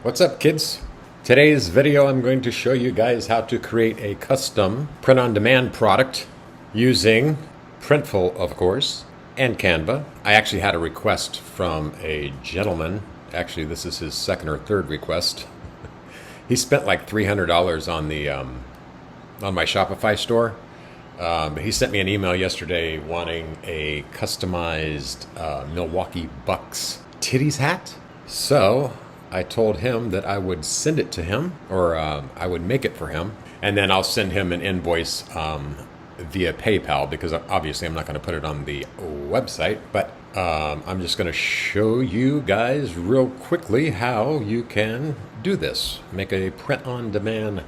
What's up, kids? Today's video I'm going to show you guys how to create a custom print-on-demand product using Printful, of course, and Canva. I actually had a request from a gentleman. Actually, this is his second or third request. He spent like $300 on the on my Shopify store. He sent me an email yesterday wanting a customized Milwaukee Bucks titties hat. So I told him that I would send it to him, or I would make it for him, and then I'll send him an invoice via PayPal, because obviously I'm not going to put it on the website, but I'm just going to show you guys real quickly how you can do this. Make a print-on-demand,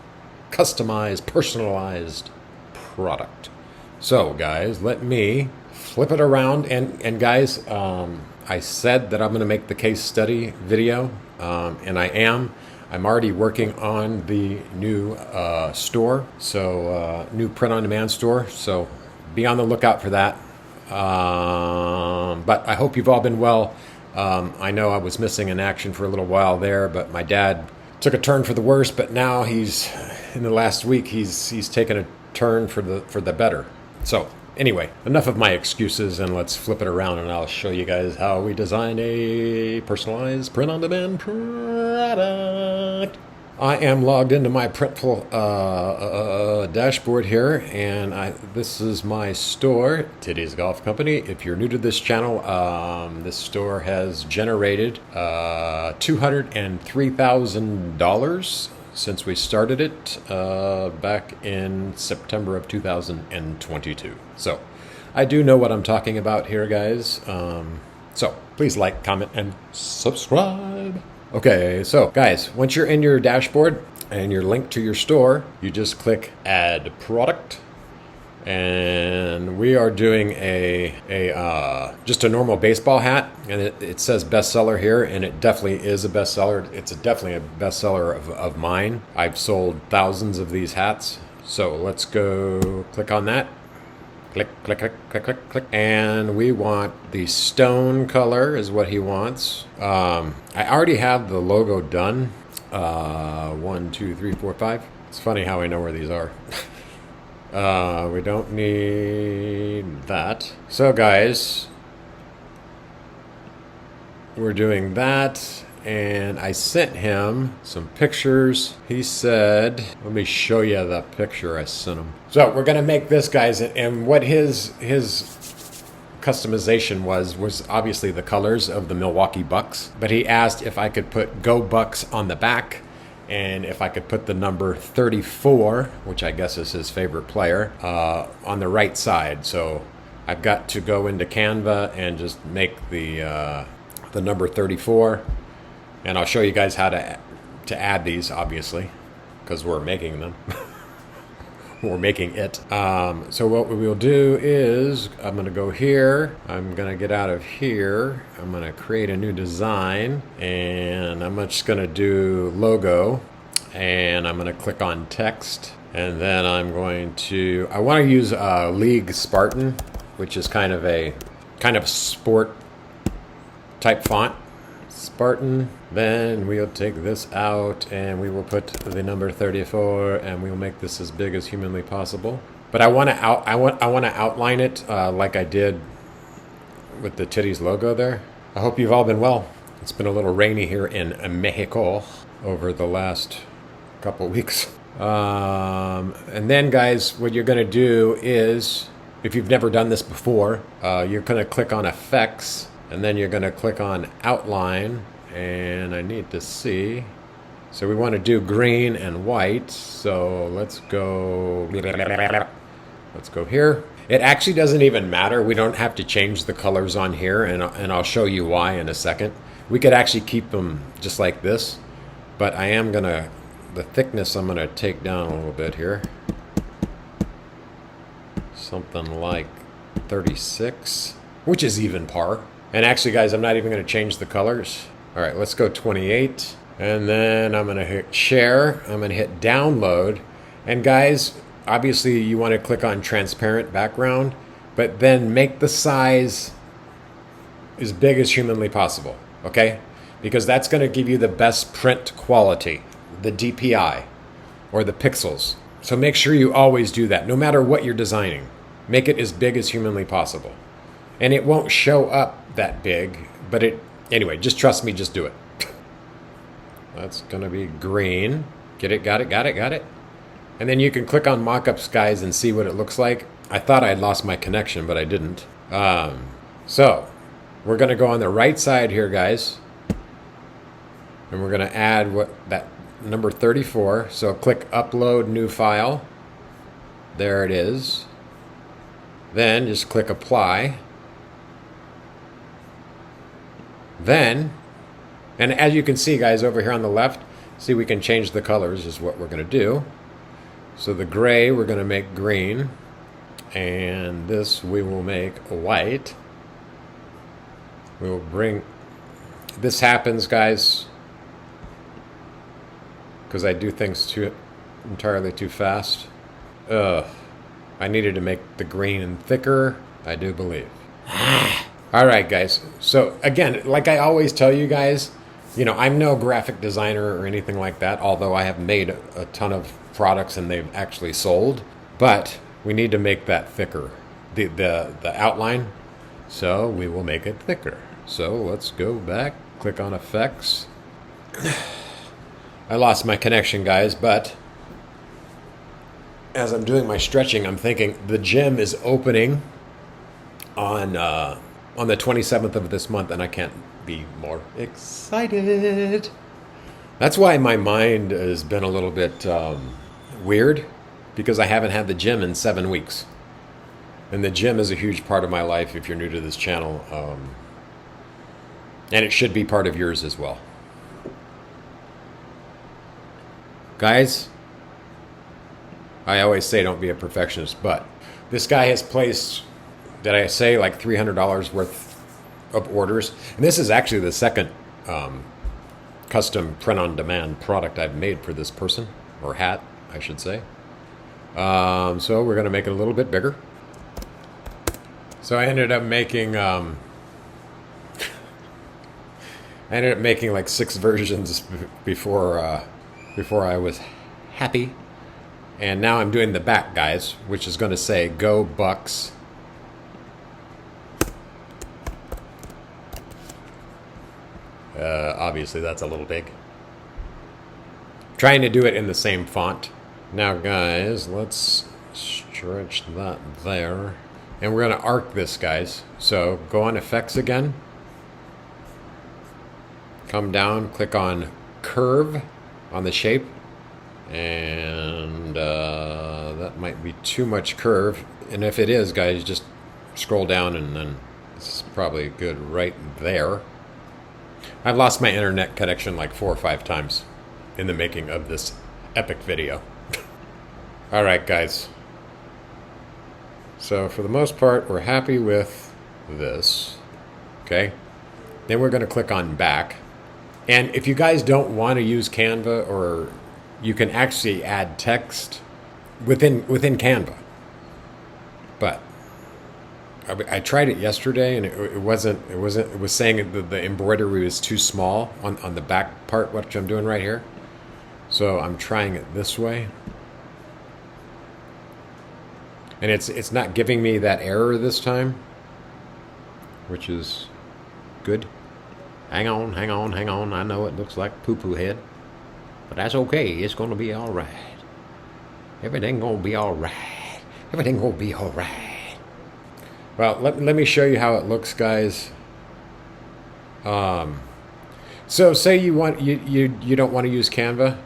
customized, personalized product. So guys, let me flip it around, and guys, I said that I'm going to make the case study video, and I am. I'm already working on the new store, so new print-on-demand store, so be on the lookout for that. But I hope you've all been well. I know I was missing in action for a little while there, but my dad took a turn for the worse, but now he's, in the last week, he's taken a turn for the better. So anyway, enough of my excuses, and let's flip it around and I'll show you guys how we design a personalized print-on-demand product. I am logged into my Printful dashboard here, and this is my store, Titties Golf Company. If you're new to this channel, this store has generated $203,000 since we started it back in September of 2022. So I do know what I'm talking about here, guys. So please like, comment, and subscribe. Okay, so guys, once you're in your dashboard and you're linked to your store, you just click Add Product. And we are doing just a normal baseball hat, and it says bestseller here, and it definitely is a bestseller. It's definitely a bestseller of mine. I've sold thousands of these hats. So let's go click on that. Click, click, click, click, click, click. And we want the stone color is what he wants. I already have the logo done. 1, 2, 3, 4, 5. It's funny how I know where these are. We don't need that. So guys, we're doing that, and I sent him some pictures. He said, let me show you the picture I sent him. So we're gonna make this, guys, and what his customization was obviously the colors of the Milwaukee Bucks, but he asked if I could put Go Bucks on the back, and if I could put the number 34, which I guess is his favorite player, on the right side. So I've got to go into Canva and just make the number 34, and I'll show you guys how to add these, obviously, because we're making them. We're making it. So what we will do is, I'm going to go here. I'm going to get out of here. I'm going to create a new design, and I'm just going to do logo, and I'm going to click on text, and then I'm going to, I want to use League Spartan, which is kind of a sport type font. Spartan. Then we'll take this out, and we will put the number 34, and we will make this as big as humanly possible. But I want to outline it like I did with the Titties logo there. I hope you've all been well. It's been a little rainy here in Mexico over the last couple weeks. And then, guys, what you're going to do is, if you've never done this before, you're going to click on Effects, and then you're going to click on Outline, and I need to see. So we want to do green and white. So let's go here. It actually doesn't even matter. We don't have to change the colors on here, and I'll show you why in a second. We could actually keep them just like this, but I am going to, the thickness I'm going to take down a little bit here. Something like 36, which is even par. And actually, guys, I'm not even going to change the colors. All right, let's go 28. And then I'm going to hit share. I'm going to hit download. And guys, obviously you want to click on transparent background, but then make the size as big as humanly possible. Okay? because that's going to give you the best print quality, the DPI or the pixels. So make sure you always do that, no matter what you're designing. Make it as big as humanly possible. And it won't show up that big, but anyway, just trust me, just do it. That's going to be green. Get it, got it. And then you can click on mockups, guys, and see what it looks like. I thought I'd lost my connection, but I didn't. So we're going to go on the right side here, guys. And we're going to add that number 34. So click upload new file. There it is. Then just click apply. Then, and as you can see, guys, over here on the left, see, we can change the colors is what we're going to do. So the gray we're going to make green, and this we will make white. We will bring, this happens, guys, because I do things entirely too fast. I needed to make the green thicker, I do believe. All right, guys. So again, like I always tell you guys, I'm no graphic designer or anything like that, although I have made a ton of products and they've actually sold. But we need to make that thicker, the outline. So we will make it thicker. So let's go back, click on effects. I lost my connection, guys, but as I'm doing my stretching, I'm thinking the gym is opening on the 27th of this month, and I can't be more excited. That's why my mind has been a little bit weird, because I haven't had the gym in 7 weeks. And the gym is a huge part of my life if you're new to this channel. And it should be part of yours as well. Guys, I always say don't be a perfectionist, but this guy has placed, did I say, like $300 worth of orders? And this is actually the second custom print-on-demand product I've made for this person, or hat, I should say. So we're going to make it a little bit bigger. So I ended up making like 6 versions before I was happy. And now I'm doing the back, guys, which is going to say Go Bucks. Obviously that's a little big. Trying to do it in the same font. Now, guys, let's stretch that there. And we're going to arc this, guys. So go on effects again. Come down, click on curve on the shape. And that might be too much curve. And if it is, guys, just scroll down, and then it's probably good right there. I've lost my internet connection like 4 or 5 times in the making of this epic video. All right, guys. So for the most part, we're happy with this. Okay. Then we're going to click on back. And if you guys don't want to use Canva, or you can actually add text within Canva. But I tried it yesterday, and it was saying that the embroidery was too small on the back part, which I'm doing right here. So I'm trying it this way. And it's not giving me that error this time, which is good. Hang on. I know it looks like poo-poo head, but that's okay. It's going to be all right. Everything going to be all right. Everything going to be all right. Well, let me show you how it looks, guys. So say you don't want to use Canva.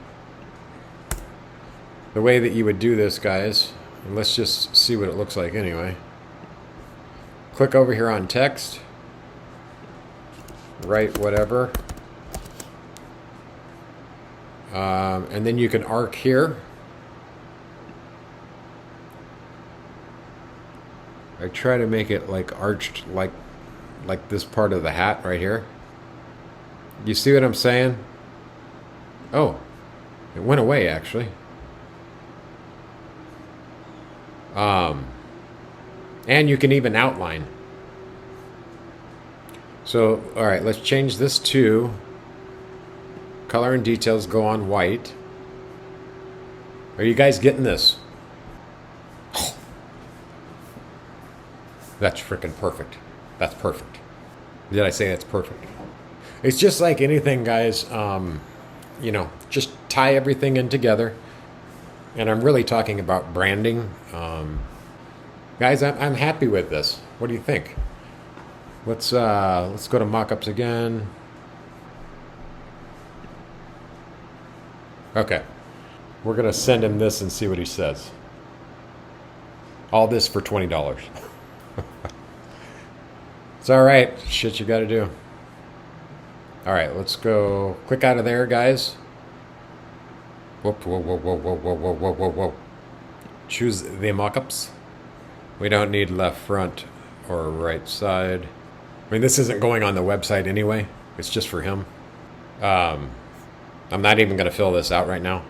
The way that you would do this, guys, and let's just see what it looks like anyway. Click over here on text. Write whatever. And then you can arc here. I try to make it like arched, like this part of the hat right here. You see what I'm saying? Oh, it went away actually. And you can even outline. So, all right, let's change this to Color and details go on white. Are you guys getting this? That's freaking perfect. That's perfect. Did I say that's perfect? It's just like anything, guys. Just tie everything in together. And I'm really talking about branding. Guys, I'm happy with this. What do you think? Let's go to mockups again. Okay. We're going to send him this and see what he says. All this for $20. It's all right. Shit you got to do. All right, let's go. Click out of there, guys. Whoop, whoa, whoa, whoa, whoa, whoa, whoa, whoa, whoa, whoa. Choose the mockups. We don't need left front or right side. I mean, this isn't going on the website anyway. It's just for him. I'm not even going to fill this out right now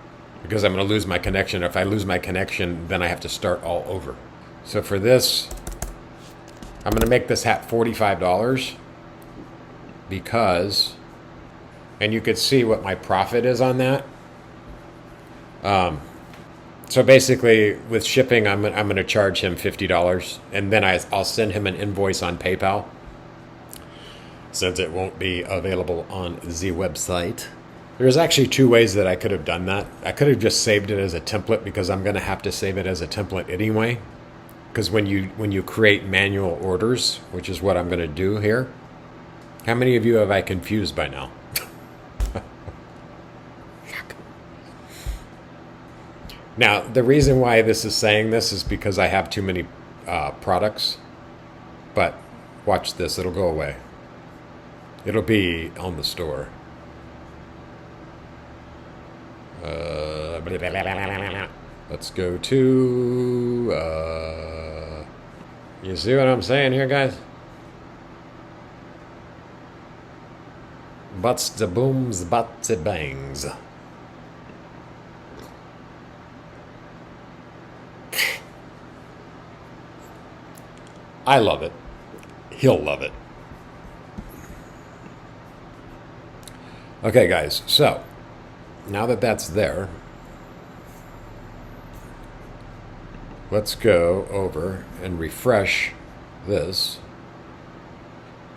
because I'm going to lose my connection. If I lose my connection, then I have to start all over. So for this, I'm going to make this hat $45 because, and you could see what my profit is on that. So basically, with shipping, I'm going to charge him $50, and then I'll send him an invoice on PayPal, since it won't be available on the website. There's actually two ways that I could have done that. I could have just saved it as a template because I'm going to have to save it as a template anyway. Because when you create manual orders, which is what I'm going to do here, how many of you have I confused by now? Now, the reason why this is saying this is because I have too many products. But watch this, it'll go away. It'll be on the store. Let's go to... you see what I'm saying here, guys? Butts to booms, butts to bangs. I love it. He'll love it. Okay, guys. So, now that that's there, let's go over and refresh this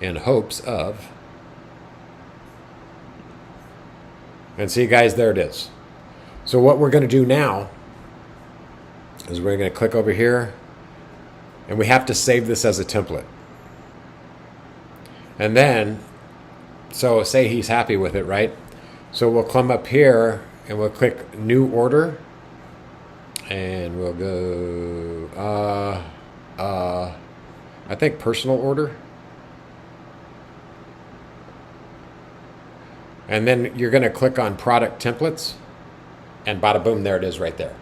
in hopes of... And see, guys, there it is. So what we're going to do now is we're going to click over here, and we have to save this as a template. And then, so say he's happy with it, right? So we'll come up here and we'll click New Order, and we'll go, I think Personal Order. And then you're going to click on Product Templates, and bada boom, there it is right there.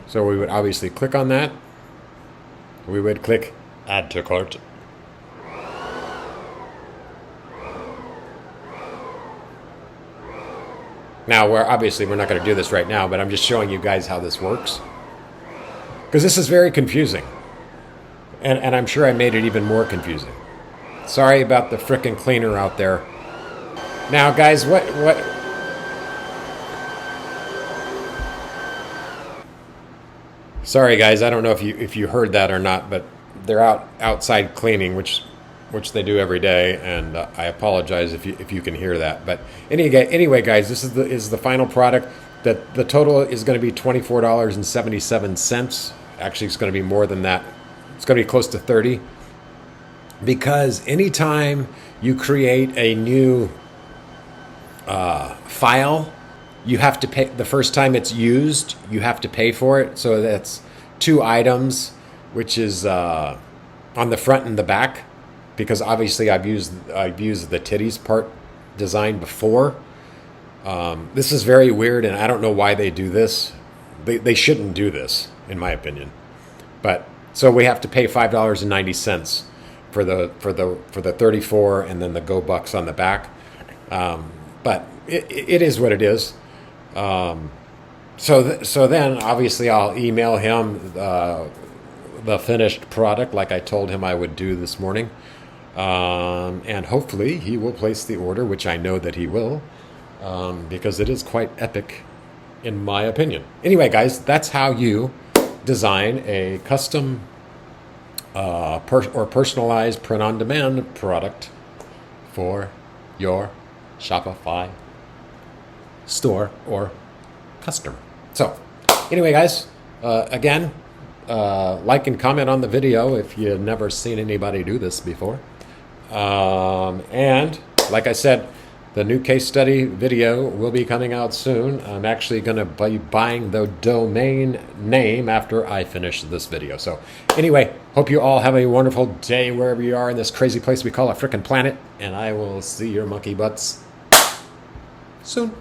So we would obviously click on that. We would click Add to Cart. Now, we're not going to do this right now, but I'm just showing you guys how this works. Because this is very confusing. And I'm sure I made it even more confusing. Sorry about the frickin' cleaner out there. Now, guys, what... Sorry, guys, I don't know if you heard that or not, but they're outside cleaning, which they do every day, and I apologize if you can hear that. But anyway, guys, this is the final product. That the total is going to be $24.77. Actually, it's going to be more than that. It's going to be close to $30. Because anytime you create a new file, you have to pay. The first time it's used, you have to pay for it. So that's 2 items, which is on the front and the back, because obviously I've used the titties part design before. This is very weird, and I don't know why they do this. They shouldn't do this, in my opinion. But so we have to pay $5.90 for the 34, and then the Go Bucks on the back. But it is what it is. So then obviously I'll email him the finished product, like I told him I would do this morning. And hopefully he will place the order, which I know that he will, because it is quite epic in my opinion. Anyway, guys, that's how you design a custom or personalized print-on-demand product for your Shopify store or customer. So anyway, guys, again, like and comment on the video if you've never seen anybody do this before. And like I said, the new case study video will be coming out soon. I'm actually going to be buying the domain name after I finish this video. So anyway, hope you all have a wonderful day wherever you are in this crazy place we call a frickin' planet. And I will see your monkey butts soon.